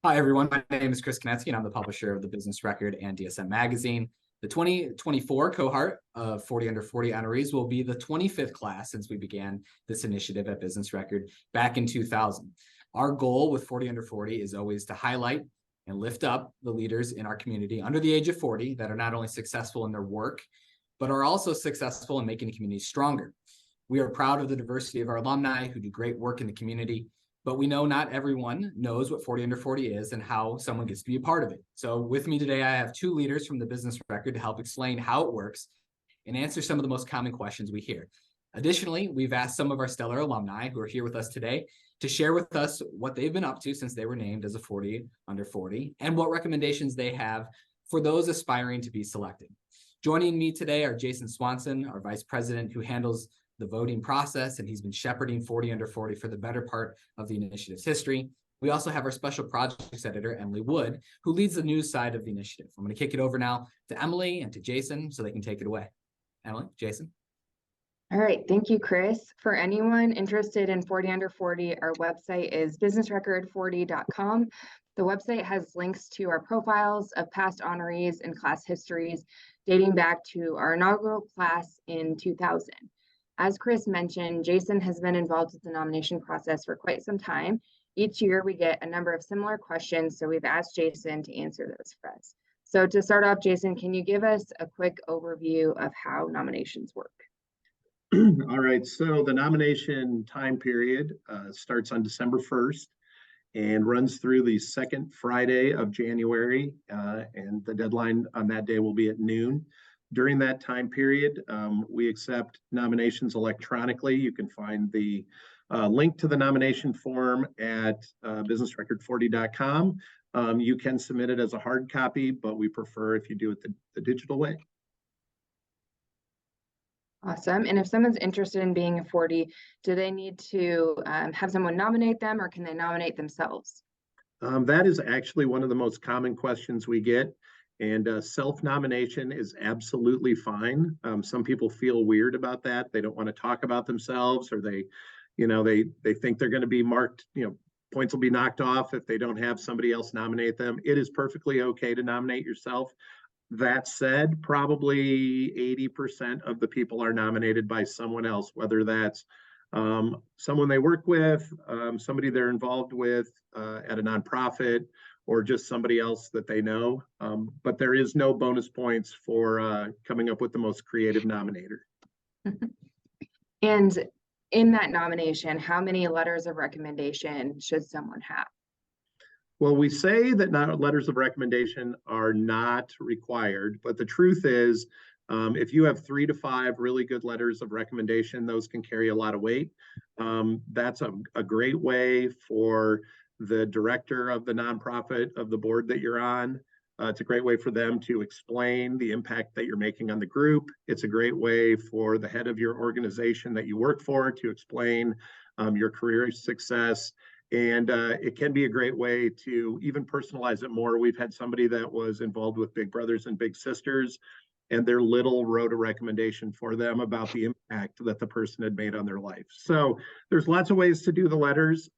Hi, everyone. My name is Chris Konetsky, and I'm the publisher of the Business Record and DSM Magazine. The 2024 cohort of 40 Under 40 honorees will be the 25th class since we began this initiative at Business Record back in 2000. Our goal with 40 Under 40 is always to highlight and lift up the leaders in our community under the age of 40 that are not only successful in their work, but are also successful in making the community stronger. We are proud of the diversity of our alumni who do great work in the community, but we know not everyone knows what 40 Under 40 is and how someone gets to be a part of it. So with me today, I have two leaders from the Business Record to help explain how it works and answer some of the most common questions we hear. Additionally, we've asked some of our stellar alumni who are here with us today to share with us what they've been up to since they were named as a 40 Under 40 and what recommendations they have for those aspiring to be selected. Joining me today are Jason Swanson, our Vice President, who handles the voting process, and he's been shepherding 40 Under 40 for the better part of the initiative's history. We also have our special projects editor, Emily Wood, who leads the news side of the initiative. I'm going to kick it over now to Emily and to Jason so they can take it away. Emily, Jason. All right, thank you, Chris. For anyone interested in 40 Under 40, our website is businessrecord40.com. The website has links to our profiles of past honorees and class histories dating back to our inaugural class in 2000. As Chris mentioned, Jason has been involved with the nomination process for quite some time. Each year we get a number of similar questions, so we've asked Jason to answer those for us. So to start off, Jason, can you give us a quick overview of how nominations work? All right, so the nomination time period starts on December 1st and runs through the second Friday of January, and the deadline on that day will be at noon. During that time period, we accept nominations electronically. You can find the link to the nomination form at businessrecord40.com. You can submit it as a hard copy, but we prefer if you do it the digital way. Awesome. And if someone's interested in being a 40, do they need to have someone nominate them, or can they nominate themselves? That is actually one of the most common questions we get. And self-nomination is absolutely fine. Some people feel weird about that. They don't want to talk about themselves, or they think they're going to be marked, points will be knocked off if they don't have somebody else nominate them. It is perfectly okay to nominate yourself. That said, probably 80% of the people are nominated by someone else, whether that's someone they work with, somebody they're involved with at a nonprofit, or just somebody else that they know. But there is no bonus points for coming up with the most creative nominator. And in that nomination, how many letters of recommendation should someone have? Well, we say that letters of recommendation are not required, but the truth is, if you have 3 to 5 really good letters of recommendation, those can carry a lot of weight. That's a great way for the director of the nonprofit, of the board that you're on. It's a great way for them to explain the impact that you're making on the group. It's a great way for the head of your organization that you work for to explain your career success. And it can be a great way to even personalize it more. We've had somebody that was involved with Big Brothers and Big Sisters, and their little wrote a recommendation for them about the impact that the person had made on their life. So there's lots of ways to do the letters.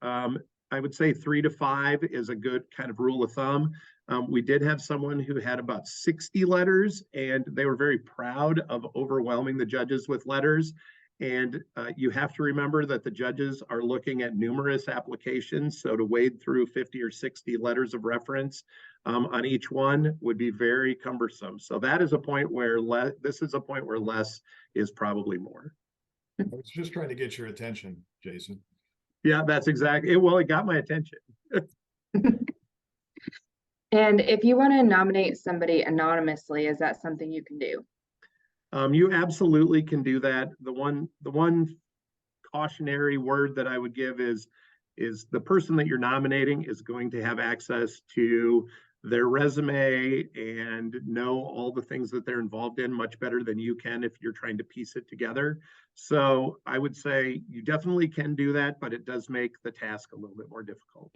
I would say 3 to 5 is a good kind of rule of thumb. We did have someone who had about 60 letters, and they were very proud of overwhelming the judges with letters. And you have to remember that the judges are looking at numerous applications. So to wade through 50 or 60 letters of reference on each one would be very cumbersome. So that is a point where this is a point where less is probably more. I was just trying to get your attention, Jason. Yeah, that's exactly it. Well, it got my attention. And if you want to nominate somebody anonymously, is that something you can do? You absolutely can do that. The one cautionary word that I would give is the person that you're nominating is going to have access to their resume and know all the things that they're involved in much better than you can if you're trying to piece it together. So I would say you definitely can do that, but it does make the task a little bit more difficult.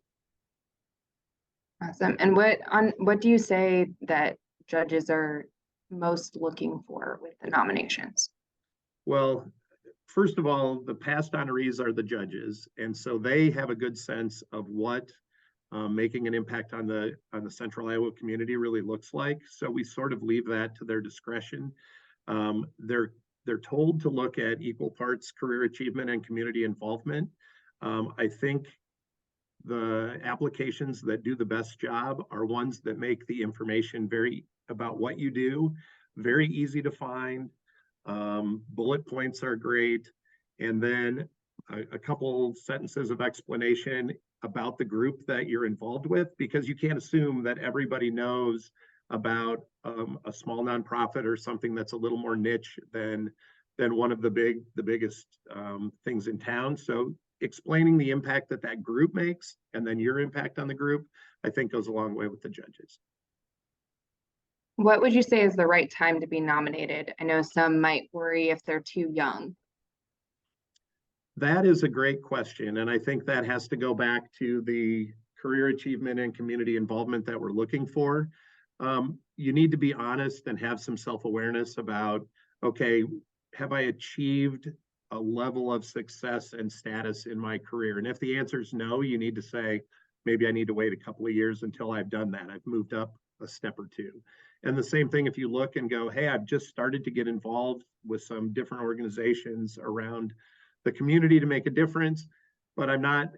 Awesome. And what do you say that judges are most looking for with the nominations? Well, first of all, the past honorees are the judges, and so they have a good sense of what making an impact on the Central Iowa community really looks like. So we sort of leave that to their discretion. They're told to look at equal parts career achievement and community involvement. I think the applications that do the best job are ones that make the information about what you do very easy to find. Bullet points are great. And then a couple sentences of explanation about the group that you're involved with, because you can't assume that everybody knows about a small nonprofit or something that's a little more niche than one of the biggest things in town. So explaining the impact that group makes and then your impact on the group, I think goes a long way with the judges. What would you say is the right time to be nominated? I know some might worry if they're too young. That is a great question. And I think that has to go back to the career achievement and community involvement that we're looking for. You need to be honest and have some self-awareness about, okay, have I achieved a level of success and status in my career? And if the answer is no, you need to say, maybe I need to wait a couple of years until I've done that. I've moved up a step or two. And the same thing if you look and go, hey, I've just started to get involved with some different organizations around the community to make a difference, but I'm not,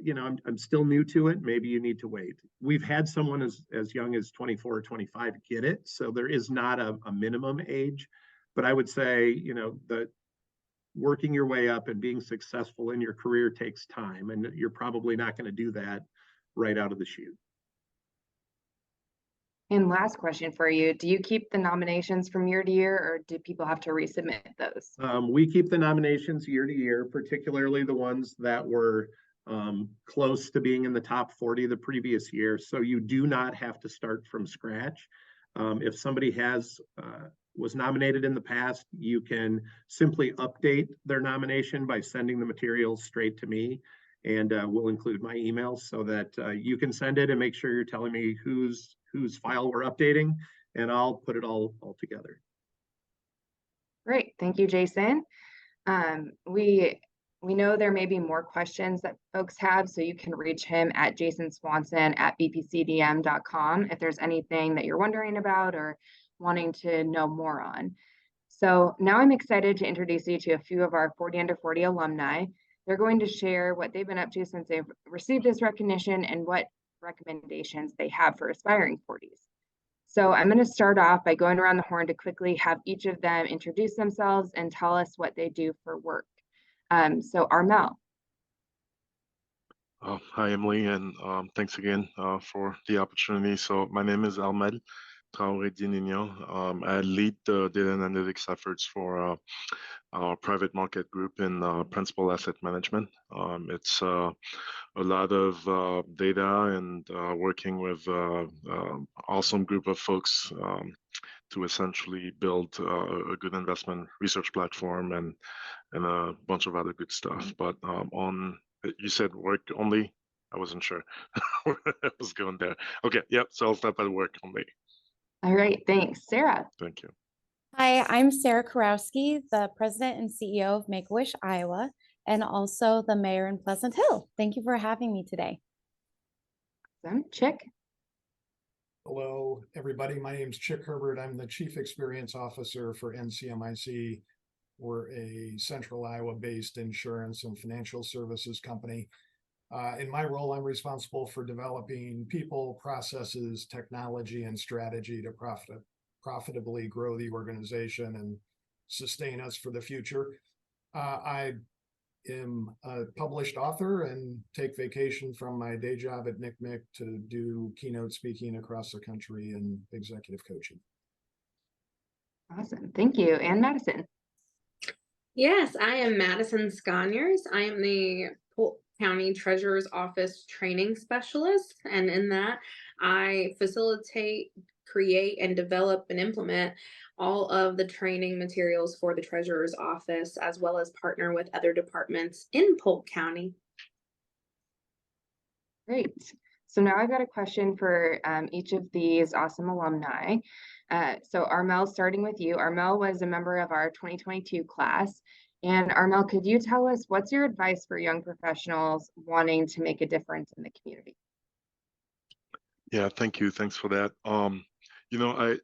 I'm still new to it. Maybe you need to wait. We've had someone as young as 24 or 25 get it. So there is not a minimum age, but I would say, that working your way up and being successful in your career takes time, and you're probably not going to do that right out of the chute. And last question for you, do you keep the nominations from year to year, or do people have to resubmit those? We keep the nominations year to year, particularly the ones that were close to being in the top 40 the previous year. So you do not have to start from scratch. If somebody was nominated in the past, you can simply update their nomination by sending the materials straight to me, and we'll include my email so that you can send it and make sure you're telling me whose file we're updating, and I'll put it all together. Great, thank you, Jason. We know there may be more questions that folks have, so you can reach him at jasonswanson@bpcdm.com if there's anything that you're wondering about or wanting to know more on. So now I'm excited to introduce you to a few of our 40 Under 40 alumni. They're going to share what they've been up to since they've received this recognition and what recommendations they have for aspiring 40s. So I'm going to start off by going around the horn to quickly have each of them introduce themselves and tell us what they do for work. So Armel. Hi, Emily, and thanks again for the opportunity. So my name is Almed Traoré Dinigno. I lead the data and analytics efforts for our private market group in principal asset management. It's a lot of data and working with awesome group of folks to essentially build a good investment research platform and a bunch of other good stuff. But you said work only? I wasn't sure where I was going there. Okay, yep, so I'll stop at work only. All right, thanks. Sarah. Thank you. Hi, I'm Sarah Karowski, the president and CEO of Make-A-Wish Iowa, and also the mayor in Pleasant Hill. Thank you for having me today. Chick. Hello, everybody. My name is Chick Herbert. I'm the Chief Experience Officer for NCMIC. We're a Central Iowa-based insurance and financial services company. In my role, I'm responsible for developing people, processes, technology, and strategy to profitably grow the organization and sustain us for the future. I am a published author and take vacation from my day job at NCMIC to do keynote speaking across the country and executive coaching. Awesome, thank you. And Madison. Yes, I am Madison Sconyers. I am the Polk County Treasurer's Office Training Specialist, and in that I facilitate, create, and develop and implement all of the training materials for the Treasurer's Office, as well as partner with other departments in Polk County. Great. So now I've got a question for each of these awesome alumni. So Armel, starting with you. Armel was a member of our 2022 class. And Armel, could you tell us what's your advice for young professionals wanting to make a difference in the community? Yeah, thank you. Thanks for that. You know,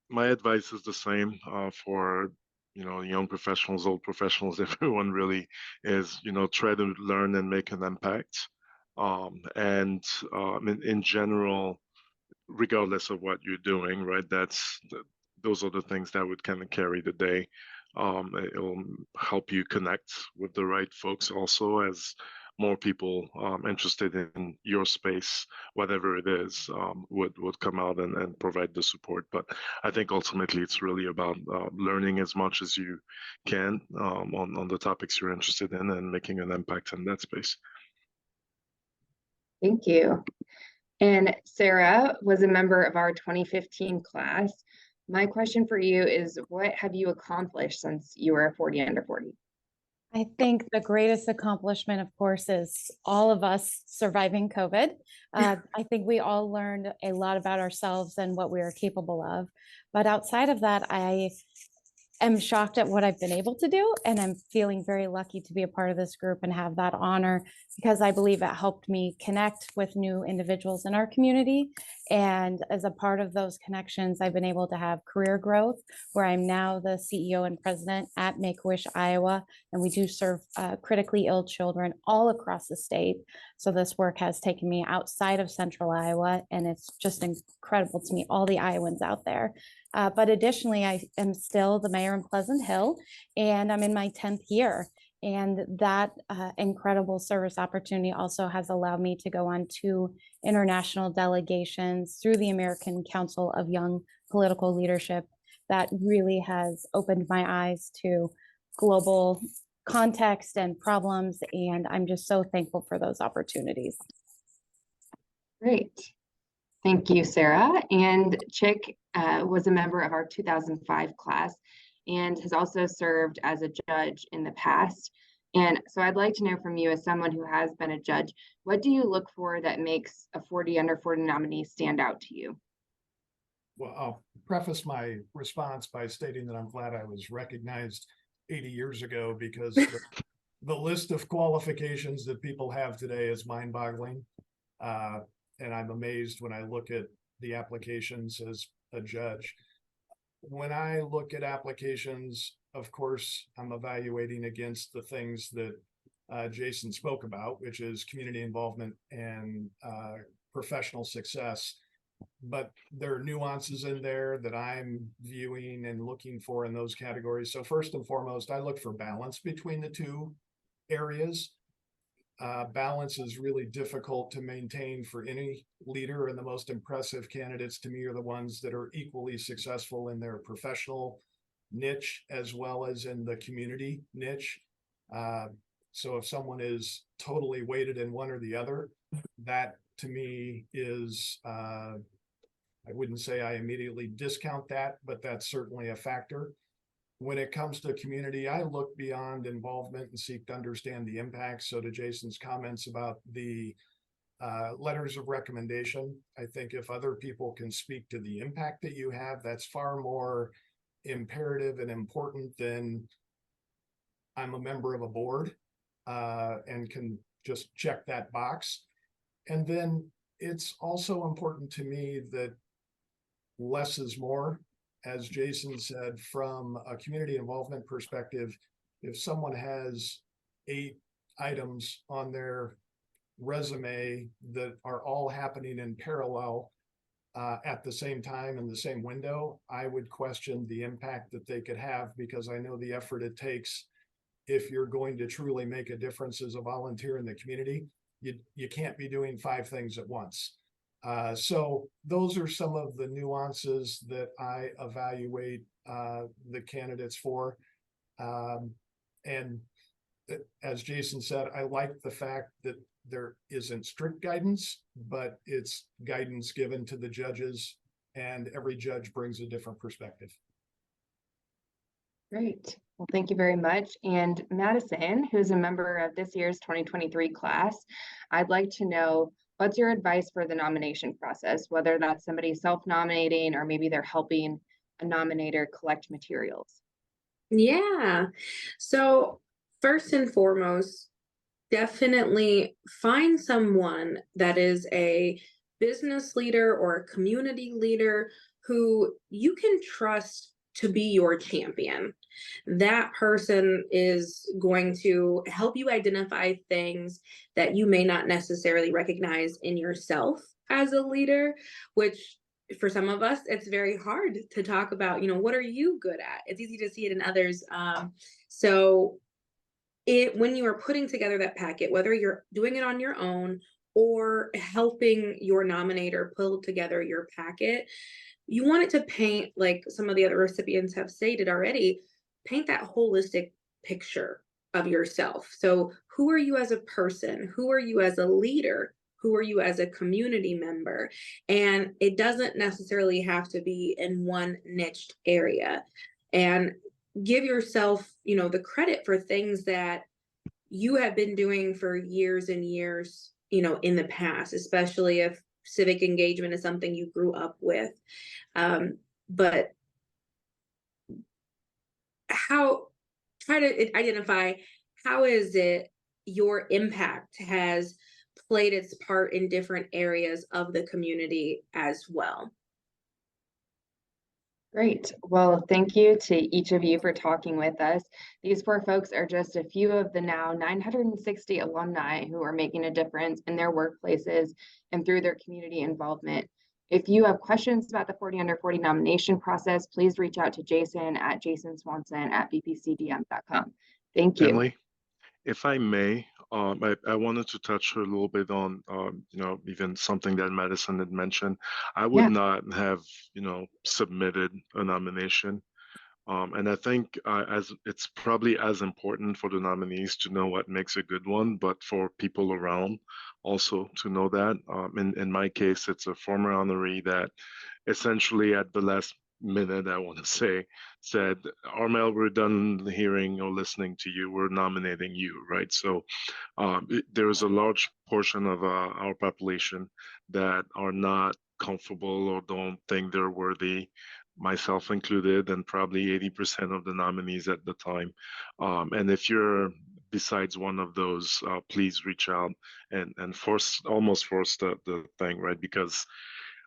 my advice is the same for young professionals, old professionals, everyone really is try to learn and make an impact. And in general, regardless of what you're doing, right? Those are the things that would kind of carry the day. It'll help you connect with the right folks also as more people interested in your space, whatever it is, would come out and provide the support. But I think ultimately it's really about learning as much as you can on the topics you're interested in and making an impact in that space. Thank you. And Sarah was a member of our 2015 class. My question for you is, what have you accomplished since you were a 40 under 40? I think the greatest accomplishment, of course, is all of us surviving COVID. I think we all learned a lot about ourselves and what we are capable of. But outside of that, I am shocked at what I've been able to do. And I'm feeling very lucky to be a part of this group and have that honor, because I believe it helped me connect with new individuals in our community. And as a part of those connections, I've been able to have career growth, where I'm now the CEO and president at Make-A-Wish Iowa. And we do serve critically ill children all across the state. So this work has taken me outside of central Iowa, and it's just incredible to meet all the Iowans out there. But additionally, I am still the mayor in Pleasant Hill, and I'm in my 10th year. And that incredible service opportunity also has allowed me to go on 2 international delegations through the American Council of Young Political Leadership. That really has opened my eyes to global context and problems. And I'm just so thankful for those opportunities. Great. Thank you, Sarah. And Chick was a member of our 2005 class and has also served as a judge in the past. And so I'd like to know from you, as someone who has been a judge, what do you look for that makes a 40 under 40 nominee stand out to you? Well, I'll preface my response by stating that I'm glad I was recognized 80 years ago, because the list of qualifications that people have today is mind-boggling. And I'm amazed when I look at the applications as a judge. When I look at applications, of course, I'm evaluating against the things that Jason spoke about, which is community involvement and professional success. But there are nuances in there that I'm viewing and looking for in those categories. So first and foremost, I look for balance between the 2 areas. Balance is really difficult to maintain for any leader, and the most impressive candidates to me are the ones that are equally successful in their professional niche as well as in the community niche. So if someone is totally weighted in one or the other, that to me is, I wouldn't say I immediately discount that, but that's certainly a factor. When it comes to community, I look beyond involvement and seek to understand the impact. So to Jason's comments about the letters of recommendation, I think if other people can speak to the impact that you have, that's far more imperative and important than I'm a member of a board and can just check that box. And then it's also important to me that less is more. As Jason said, from a community involvement perspective, if someone has 8 items on their resume that are all happening in parallel at the same time in the same window, I would question the impact that they could have, because I know the effort it takes if you're going to truly make a difference as a volunteer in the community. You can't be doing 5 things at once. So those are some of the nuances that I evaluate the candidates for. And as Jason said, I like the fact that there isn't strict guidance, but it's guidance given to the judges, and every judge brings a different perspective. Great. Well, thank you very much. And Madison, who's a member of this year's 2023 class, I'd like to know, what's your advice for the nomination process, whether that's somebody self-nominating or maybe they're helping a nominator collect materials? Yeah. So first and foremost, definitely find someone that is a business leader or a community leader who you can trust to be your champion. That person is going to help you identify things that you may not necessarily recognize in yourself as a leader, which for some of us, it's very hard to talk about, what are you good at? It's easy to see it in others. So when you are putting together that packet, whether you're doing it on your own or helping your nominator pull together your packet, you want it to paint, like some of the other recipients have stated already, paint that holistic picture of yourself. So who are you as a person? Who are you as a leader? Who are you as a community member? And it doesn't necessarily have to be in one niched area. And give yourself, the credit for things that you have been doing for years and years, in the past, especially if civic engagement is something you grew up with. But try to identify how is it your impact has played its part in different areas of the community as well. Great. Well, thank you to each of you for talking with us. These 4 folks are just a few of the now 960 alumni who are making a difference in their workplaces and through their community involvement. If you have questions about the 40 Under 40 nomination process, please reach out to Jason at jasonswanson@bpcdm.com. Thank you. Emily, if I may, I wanted to touch a little bit on, even something that Madison had mentioned. I would not have, submitted a nomination. And I think as it's probably as important for the nominees to know what makes a good one, but for people around also to know that. In my case, it's a former honoree that essentially at the last minute, I want to say, said, Armel, we're done hearing or listening to you. We're nominating you, right? So there is a large portion of our population that are not comfortable or don't think they're worthy, myself included, and probably 80% of the nominees at the time. And if you're besides one of those, please reach out and almost force the thing, right? Because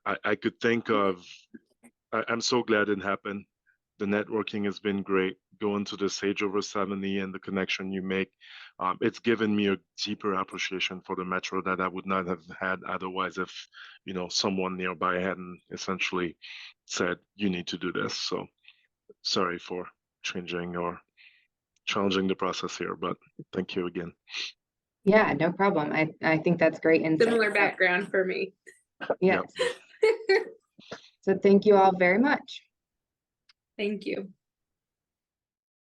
I could think of, I'm so glad it happened. The networking has been great. Going to the Sage Over 70 and the connection you make, it's given me a deeper appreciation for the Metro that I would not have had otherwise if, someone nearby hadn't essentially said, you need to do this. So sorry for changing or challenging the process here, but thank you again. Yeah, no problem. I think that's great insight. Similar background for me. Yes. So thank you all very much. Thank you.